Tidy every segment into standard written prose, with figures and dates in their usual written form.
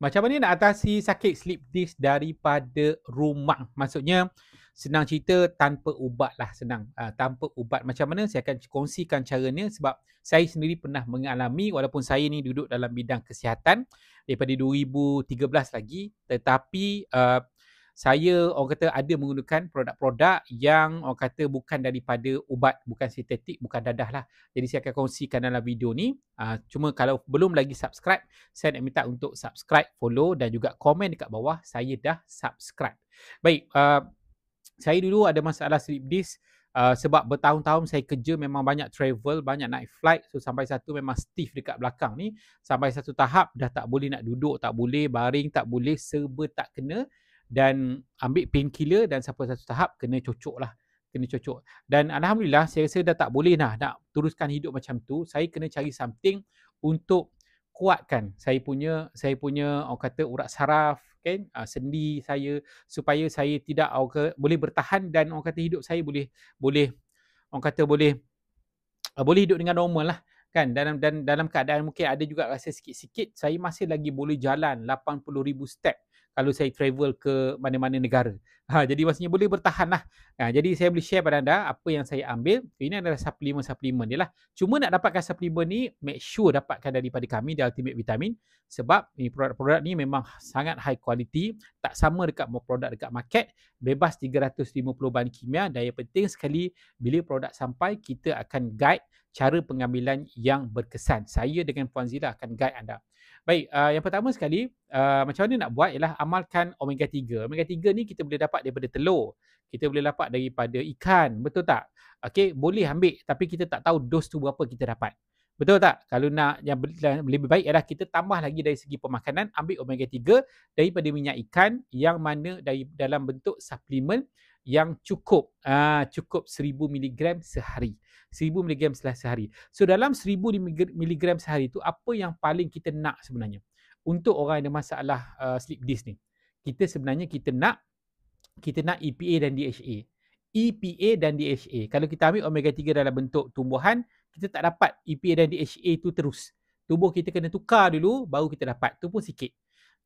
Macam mana nak atasi sakit slip disc daripada rumah? Maksudnya senang cerita tanpa ubat lah, senang. Tanpa ubat macam mana saya akan kongsikan caranya sebab saya sendiri pernah mengalami walaupun saya ni duduk dalam bidang kesihatan daripada 2013 lagi, tetapi saya orang kata ada menggunakan produk-produk yang orang kata bukan daripada ubat, bukan sintetik, bukan dadah lah. Jadi saya akan kongsikan dalam video ni. Cuma kalau belum lagi subscribe, saya nak minta untuk subscribe, follow dan juga komen dekat bawah saya dah subscribe. Baik, saya dulu ada masalah slip disc sebab bertahun-tahun saya kerja memang banyak travel, banyak naik flight. So sampai satu memang stiff dekat belakang ni. Sampai satu tahap dah tak boleh nak duduk, tak boleh baring, tak boleh, serba tak kena. Dan ambil painkiller dan sampai satu tahap kena cocok lah. Kena cocok. Dan Alhamdulillah saya rasa dah tak boleh lah nak teruskan hidup macam tu. Saya kena cari something untuk kuatkan saya punya orang kata urat saraf kan, sendi saya supaya saya tidak boleh bertahan dan orang kata hidup saya boleh orang kata boleh hidup dengan normal lah kan. Dalam keadaan mungkin ada juga rasa sikit-sikit saya masih lagi boleh jalan 80,000 step kalau saya travel ke mana-mana negara. Jadi maksudnya boleh bertahan lah. Jadi saya boleh share pada anda apa yang saya ambil. Ini adalah suplemen dia lah. Cuma nak dapatkan suplemen ni, make sure dapatkan daripada kami di Ultimate Vitamin. Sebab ni produk-produk ni memang sangat high quality. Tak sama dekat produk dekat market. Bebas 350 bahan kimia. Dan yang penting sekali, bila produk sampai, kita akan guide cara pengambilan yang berkesan. Saya dengan Puan Zila akan guide anda. Baik, yang pertama sekali, macam mana nak buat ialah amalkan omega 3. Omega 3 ni kita boleh dapat daripada telur. Kita boleh dapat daripada ikan, betul tak? Okey, boleh ambil tapi kita tak tahu dos tu berapa kita dapat. Betul tak? Kalau nak yang lebih baik ialah kita tambah lagi dari segi pemakanan, ambil omega 3 daripada minyak ikan yang mana dalam bentuk suplemen yang cukup 1000 mg sehari. 1000 mg sehari. So dalam 1000 mg sehari tu apa yang paling kita nak sebenarnya? Untuk orang yang ada masalah slip disc ni. Kita nak EPA dan DHA. EPA dan DHA. Kalau kita ambil omega 3 dalam bentuk tumbuhan, kita tak dapat EPA dan DHA tu terus. Tubuh kita kena tukar dulu baru kita dapat. Tu pun sikit.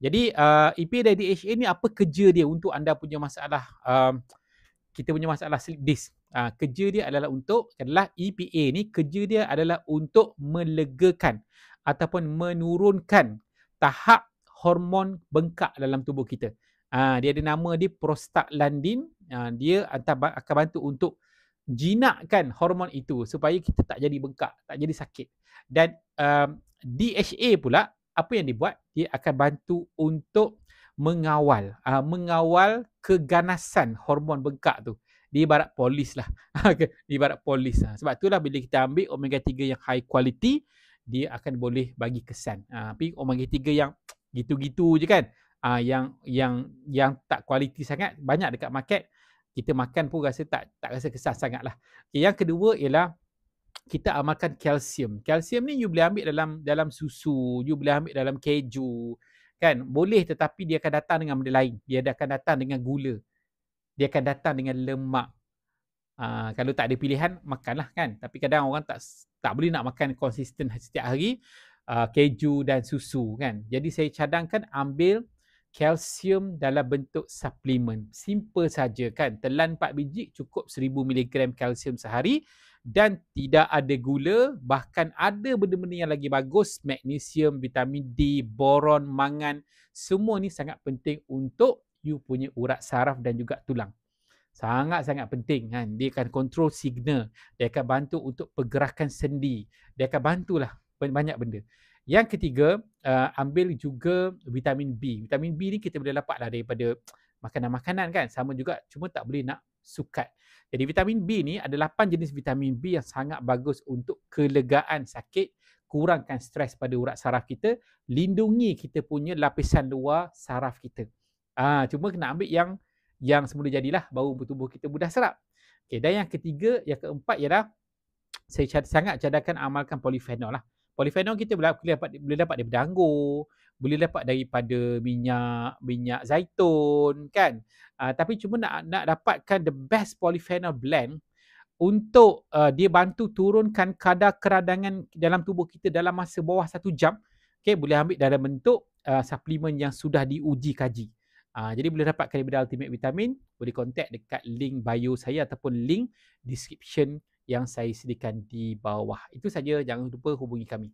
Jadi EPA dan DHA ni apa kerja dia untuk anda punya masalah kita punya masalah slip disc. Kerja dia adalah EPA ni kerja dia adalah untuk melegakan ataupun menurunkan tahap hormon bengkak dalam tubuh kita. Dia ada nama dia prostaglandin. Dia akan bantu untuk jinakkan hormon itu supaya kita tak jadi bengkak, tak jadi sakit. Dan DHA pula apa yang dia buat? Dia akan bantu untuk mengawal keganasan hormon bengkak tu. Dia ibarat polis lah. Ibarat polis lah. Sebab itulah bila kita ambil omega 3 yang high quality, dia akan boleh bagi kesan. Tapi omega 3 yang gitu-gitu je kan, yang tak quality sangat, banyak dekat market, kita makan pun rasa tak rasa kesan sangat lah. Okay, yang kedua ialah kita amalkan kalsium. Kalsium ni you boleh ambil dalam susu, you boleh ambil dalam keju, kan? Boleh, tetapi dia akan datang dengan benda lain. Dia akan datang dengan gula. Dia akan datang dengan lemak. Kalau tak ada pilihan, makanlah kan. Tapi kadang orang tak boleh nak makan konsisten setiap hari keju dan susu kan. Jadi saya cadangkan ambil kalsium dalam bentuk suplemen. Simple saja kan. Telan 4 biji cukup 1000 mg kalsium sehari dan tidak ada gula. Bahkan ada benda-benda yang lagi bagus, magnesium, vitamin D, boron, mangan. Semua ni sangat penting untuk you punya urat saraf dan juga tulang. Sangat-sangat penting kan. Dia akan kontrol signal. Dia akan bantu untuk pergerakan sendi. Dia akan bantulah banyak benda. Yang ketiga, ambil juga vitamin B. Vitamin B ni kita boleh dapat lah daripada makanan-makanan kan. Sama juga, cuma tak boleh nak sukat. Jadi vitamin B ni ada 8 jenis vitamin B yang sangat bagus untuk kelegaan sakit, kurangkan stres pada urat saraf kita, lindungi kita punya lapisan luar saraf kita. Cuma kena ambil yang semula jadilah, baru tubuh kita mudah serap. Okay, dan yang ketiga, yang keempat ialah saya sangat cadangkan amalkan polifenol lah. Polifenol kita boleh dapat daripada anggur, boleh dapat daripada minyak zaitun kan. Tapi cuma nak dapatkan the best polyphenol blend untuk dia bantu turunkan kadar keradangan dalam tubuh kita dalam masa bawah 1 jam. Okay, boleh ambil dalam bentuk suplemen yang sudah diuji kaji. Jadi boleh dapatkan daripada Ultimate Vitamin, boleh contact dekat link bio saya ataupun link description yang saya sediakan di bawah. Itu saja, jangan lupa hubungi kami.